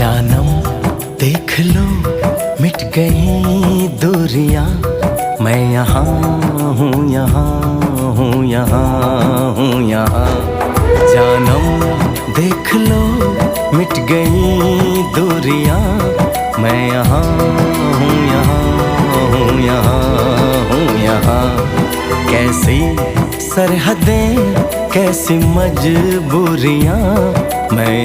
जानम देख लो मिट गई दूरियां, मैं यहाँ हूँ, यहाँ हूँ, यहाँ हूँ, यहाँ। जानम देख लो मिट गई दूरियां, मैं यहाँ हूँ, यहाँ हूँ, यहाँ हूँ, यहाँ। कैसी सरहदें कैसी मजबूरियां, मैं